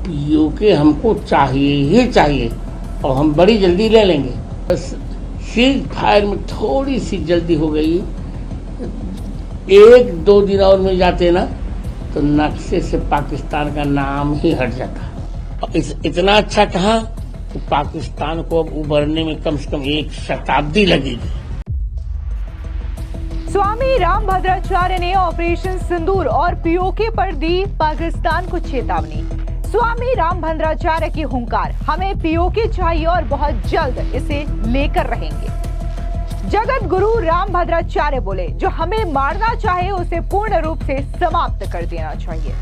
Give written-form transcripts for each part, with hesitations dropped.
PoK हमको चाहिए ही चाहिए और हम बड़ी जल्दी ले लेंगे। बस सीज फायर में थोड़ी सी जल्दी हो गई, 1-2 दिन और मिल जाते ना तो नक्शे से पाकिस्तान का नाम ही हट जाता। इतना अच्छा कहा कि पाकिस्तान को अब उभरने में कम से कम 1 शताब्दी लगेगी। स्वामी रामभद्राचार्य ने ऑपरेशन सिंदूर और पीओके पर दी पाकिस्तान को चेतावनी। स्वामी रामभद्राचार्य की हुंकार, हमें पीओके चाहिए और बहुत जल्द इसे लेकर रहेंगे। जगत गुरु रामभद्राचार्य बोले, जो हमें मारना चाहे उसे पूर्ण रूप से समाप्त कर देना चाहिए।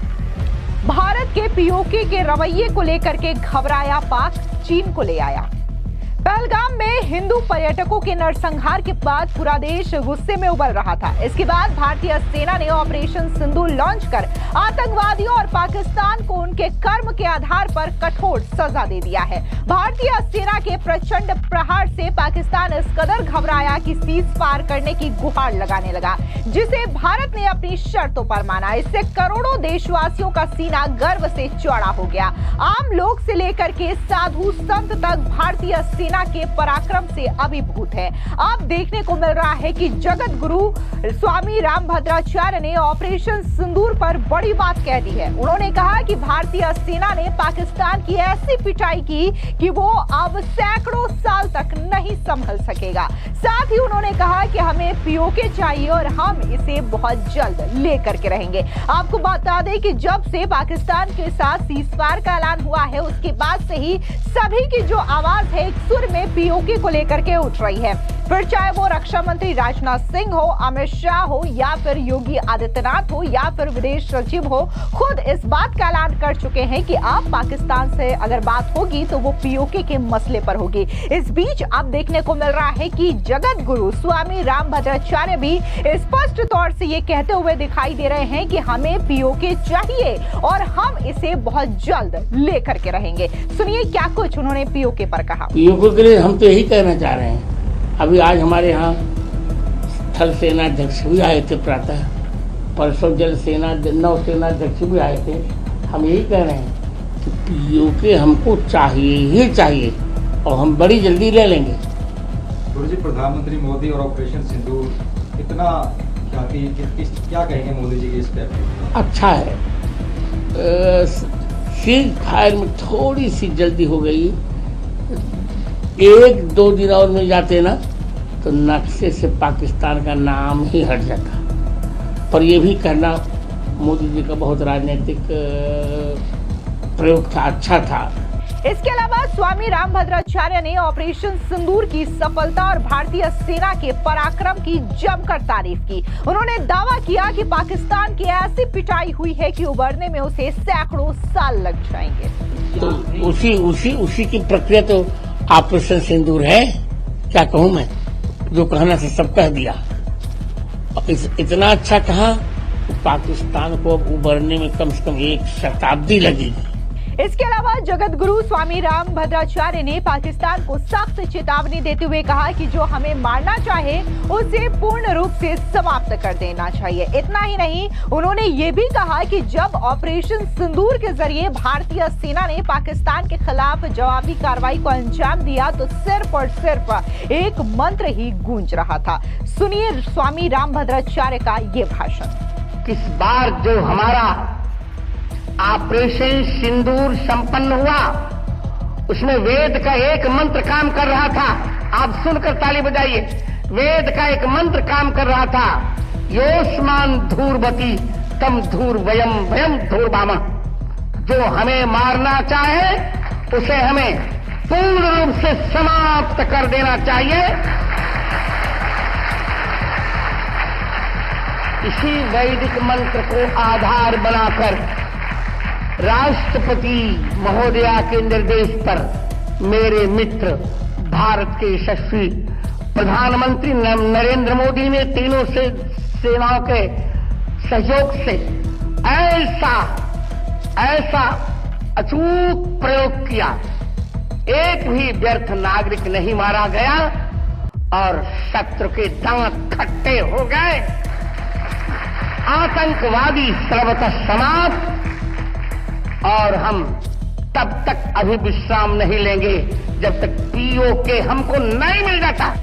भारत के पीओके के रवैये को लेकर के घबराया पाक, चीन को ले आया। पहलगाम में हिंदू पर्यटकों के नरसंहार के बाद पूरा देश गुस्से में उबल रहा था। इसके बाद भारतीय सेना ने ऑपरेशन सिंदूर लॉन्च कर आतंकवादियों और पाकिस्तान को उनके कर्म के आधार पर कठोर सजा दे दिया है। भारतीय सेना के प्रचंड प्रहार से पाकिस्तान इस कदर घबराया कि सीज फायर करने की गुहार लगाने लगा, जिसे भारत ने अपनी शर्तों पर माना। इससे करोड़ों देशवासियों का सीना गर्व से चौड़ा हो गया। आम लोग से लेकर के साधु संत तक भारतीय सेना के पराक्रम से अभिभूत है। अब देखने को मिल रहा है कि जगत गुरु स्वामी रामभद्राचार्य ने ऑपरेशन सिंदूर पर बड़ी बात कह दी है। उन्होंने कहा कि भारतीय सेना ने पाकिस्तान की ऐसी पिटाई की कि वो अब सैकड़ों साल तक नहीं संभल सकेगा। साथ ही उन्होंने कहा कि हमें पीओके चाहिए और हम इसे बहुत जल्द लेकर के रहेंगे। आपको बता दें कि जब से पाकिस्तान के साथ सीजफायर का ऐलान हुआ है, उसके बाद से ही सभी की जो आवाज है एक सुर में पीओके को लेकर के उठ रही है। फिर चाहे वो रक्षा मंत्री राजनाथ सिंह हो, अमित शाह हो, या फिर योगी आदित्यनाथ हो, या फिर विदेश सचिव हो, खुद इस बात का ऐलान कर चुके हैं कि अब पाकिस्तान से अगर बात होगी तो वो पीओके के मसले पर होगी। इस बीच अब देखने को मिल रहा है कि जगत गुरु स्वामी रामभद्राचार्य भी स्पष्ट तौर से ये कहते हुए दिखाई दे रहे हैं कि हमें पीओके चाहिए और हम इसे बहुत जल्द लेकर के रहेंगे। सुनिए क्या कुछ उन्होंने पीओके पर कहा। पीओके के लिए हम तो यही कहना चाह रहे हैं। अभी आज हमारे यहाँ थल सेना अध्यक्ष भी आए थे प्रातः, परसों जल सेना नौसेना अध्यक्ष भी आए थे। हम यही कह रहे हैं कि पीओके हमको चाहिए ही चाहिए और हम बड़ी जल्दी ले लेंगे। गुरु जी, प्रधानमंत्री मोदी और ऑपरेशन सिंदूर इतना क्या कहेंगे मोदी जी के इस स्टेप? अच्छा है, सीज फायर में थोड़ी सी जल्दी हो गई, 1-2 दिन और मिल जाते ना तो नक्शे से पाकिस्तान का नाम ही हट जाता। पर यह भी करना मोदी जी का बहुत राजनीतिक प्रयोग था, अच्छा था। इसके अलावा स्वामी रामभद्राचार्य ने ऑपरेशन सिंदूर की सफलता और भारतीय सेना के पराक्रम की जमकर तारीफ की। उन्होंने दावा किया कि पाकिस्तान की ऐसी पिटाई हुई है कि उबरने में उसे सैकड़ों साल लग जाएंगे। तो उसी की प्रक्रिया तो ऑपरेशन सिंदूर है। क्या कहूं मैं, जो कहना था सब कह दिया। इतना अच्छा कहा कि पाकिस्तान को अब उभरने में कम से कम 1 शताब्दी लगेगी। इसके अलावा जगत गुरु स्वामी रामभद्राचार्य ने पाकिस्तान को सख्त चेतावनी देते हुए कहा कि जो हमें मारना चाहे उसे पूर्ण रूप से समाप्त कर देना चाहिए। इतना ही नहीं, उन्होंने ये भी कहा कि जब ऑपरेशन सिंदूर के जरिए भारतीय सेना ने पाकिस्तान के खिलाफ जवाबी कार्रवाई को अंजाम दिया तो सिर्फ और सिर्फ एक मंत्र ही गूंज रहा था। सुनिए स्वामी रामभद्राचार्य का ये भाषण। किस बार जो हमारा ऑपरेशन सिंदूर संपन्न हुआ, उसमें वेद का एक मंत्र काम कर रहा था। आप सुनकर ताली बजाइए। वेद का एक मंत्र काम कर रहा था, योष्मान धूर्वती तम धूर वयम वयम धूर्वामा। जो हमें मारना चाहे उसे हमें पूर्ण रूप से समाप्त कर देना चाहिए। इसी वैदिक मंत्र को आधार बनाकर राष्ट्रपति महोदया के निर्देश पर मेरे मित्र भारत के यशस्वी प्रधानमंत्री नरेंद्र मोदी ने तीनों सेनाओं के सहयोग से ऐसा अचूक प्रयोग किया, एक भी व्यर्थ नागरिक नहीं मारा गया और शत्रु के दांत खट्टे हो गए। आतंकवादी सर्वतः समाप्त और हम तब तक अभी विश्राम नहीं लेंगे जब तक पीओके हमको नहीं मिल जाता।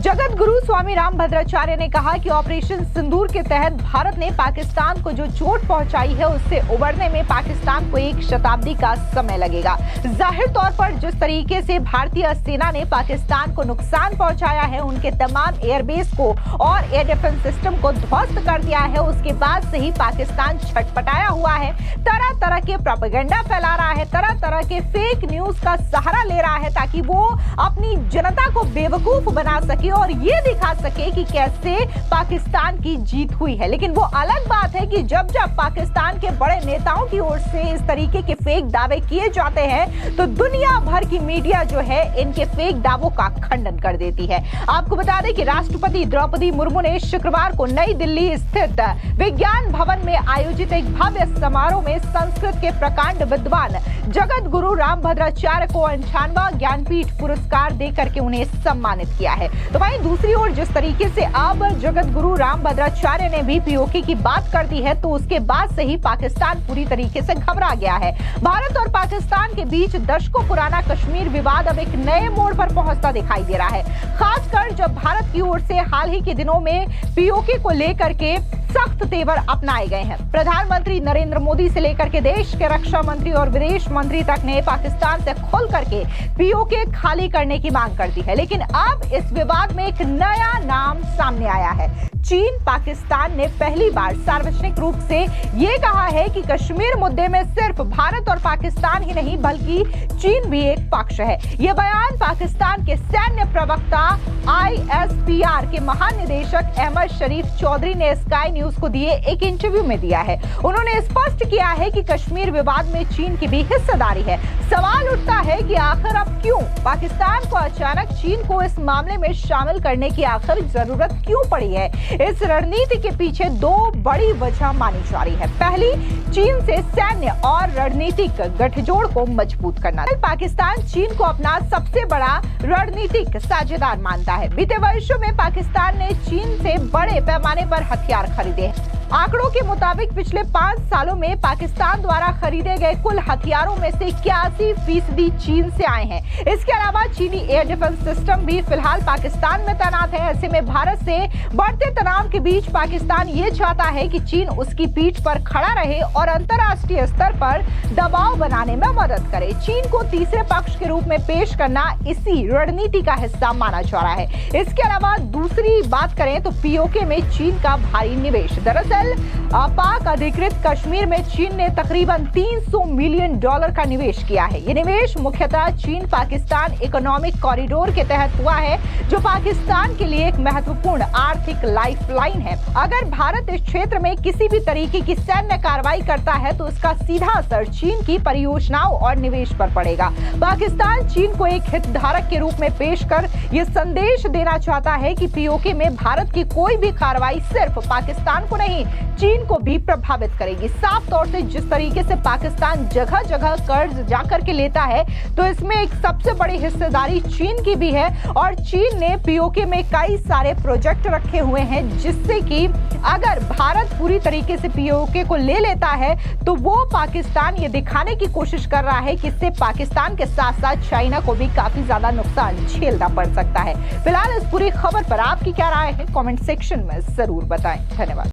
जगत गुरु स्वामी राम भद्राचार्य ने कहा कि ऑपरेशन सिंदूर के तहत भारत ने पाकिस्तान को जो चोट पहुंचाई है उससे उबरने में पाकिस्तान को 1 शताब्दी का समय लगेगा। जाहिर तौर पर जिस तरीके से भारतीय सेना ने पाकिस्तान को नुकसान पहुंचाया है, उनके तमाम एयरबेस को और एयर डिफेंस सिस्टम को ध्वस्त कर दिया है, उसके बाद से ही पाकिस्तान छटपटाया हुआ है, तरह तरह के प्रोपेगेंडा फैला रहा है, तरह तरह के फेक न्यूज का सहारा ले रहा है ताकि वो अपनी जनता को बेवकूफ बना सके और ये दिखा सके कि कैसे पाकिस्तान की जीत हुई है। लेकिन वो अलग बात है कि जब जब पाकिस्तान के बड़े नेताओं की ओर से इस तरीके के फेक दावे किए जाते हैं तो दुनिया भर की मीडिया जो है इनके फेक दावों का खंडन कर देती है। आपको बता दें कि राष्ट्रपति द्रौपदी मुर्मू ने शुक्रवार को नई दिल्ली स्थित विज्ञान भवन में आयोजित एक भव्य समारोह में संस्कृत के प्रकांड विद्वान जगत गुरु राम भद्राचार्य को 98वां ज्ञानपीठ पुरस्कार देकर के उन्हें सम्मानित किया है। तो वहीं दूसरी ओर जिस तरीके से अब जगत गुरु राम भद्राचार्य ने भी पीओके की बात कर दी है तो उसके बाद से ही पाकिस्तान पूरी तरीके से घबरा गया है। भारत और पाकिस्तान के बीच दशकों पुराना कश्मीर विवाद अब एक नए मोड़ पर पहुंचता दिखाई दे रहा है, खासकर जब भारत की ओर से हाल ही के दिनों में पीओके को लेकर के सख्त तेवर अपनाए गए हैं। प्रधानमंत्री नरेंद्र मोदी से लेकर के देश के रक्षा मंत्री और विदेश मंत्री तक ने पाकिस्तान से खुल करके पीओके खाली करने की मांग कर दी है। लेकिन अब इस विवाद में एक नया नाम सामने आया है। चीन पाकिस्तान ने पहली बार सार्वजनिक रूप से ये कहा है कि कश्मीर मुद्दे में सिर्फ भारत और पाकिस्तान ही नहीं बल्कि चीन भी एक पक्ष है। ये बयान पाकिस्तान के सैन्य प्रवक्ता ISPR के महानिदेशक अहमद शरीफ चौधरी ने स्काई न्यूज को दिए एक इंटरव्यू में दिया है। उन्होंने स्पष्ट किया है कि कश्मीर विवाद में चीन की भी हिस्सेदारी है। सवाल उठता है कि आखिर अब क्यों पाकिस्तान को अचानक चीन को इस मामले में शामिल करने की आखिर जरूरत क्यों पड़ी है। इस रणनीति के पीछे 2 बड़ी वजह मानी जा रही है। पहली, चीन से सैन्य और रणनीतिक गठजोड़ को मजबूत करना। पाकिस्तान चीन को अपना सबसे बड़ा रणनीतिक साझेदार मानता है। बीते वर्षों में पाकिस्तान ने चीन से बड़े पैमाने पर हथियार खरीदे हैं। आंकड़ों के मुताबिक पिछले 5 सालों में पाकिस्तान द्वारा खरीदे गए कुल हथियारों में से 81% चीन से आए हैं। इसके अलावा चीनी एयर डिफेंस सिस्टम भी फिलहाल पाकिस्तान में तैनात है। ऐसे में भारत से बढ़ते तनाव के बीच पाकिस्तान ये चाहता है कि चीन उसकी पीठ पर खड़ा रहे और अंतर्राष्ट्रीय स्तर पर दबाव बनाने में मदद करे। चीन को तीसरे पक्ष के रूप में पेश करना इसी रणनीति का हिस्सा माना जा रहा है। इसके अलावा दूसरी बात करें तो पीओके में चीन का भारी निवेश। दरअसल पाक अधिकृत कश्मीर में चीन ने तकरीबन $300 मिलियन का निवेश किया है। ये निवेश मुख्यतः चीन पाकिस्तान इकोनॉमिक कॉरिडोर के तहत हुआ है, जो पाकिस्तान के लिए एक महत्वपूर्ण आर्थिक लाइफलाइन है। अगर भारत इस क्षेत्र में किसी भी तरीके की सैन्य कार्रवाई करता है तो इसका सीधा असर चीन की परियोजनाओं और निवेश पर पड़ेगा। पाकिस्तान चीन को एक हितधारक के रूप में पेश कर यह संदेश देना चाहता है कि पीओके में भारत की कोई भी कार्रवाई सिर्फ पाकिस्तान को नहीं चीन को भी प्रभावित करेगी। साफ तौर से जिस तरीके से पाकिस्तान जगह जगह कर्ज जाकर के लेता है तो इसमें एक सबसे बड़ी हिस्सेदारी चीन की भी है और चीन ने पीओके में कई सारे प्रोजेक्ट रखे हुए हैं, जिससे कि अगर भारत पूरी तरीके से पीओके को ले लेता है तो वो पाकिस्तान ये दिखाने की कोशिश कर रहा है कि इससे पाकिस्तान के साथ साथ चाइना को भी काफी ज्यादा नुकसान झेलना पड़ सकता है। फिलहाल इस पूरी खबर पर आपकी क्या राय है, कमेंट सेक्शन में जरूर बताएं। धन्यवाद।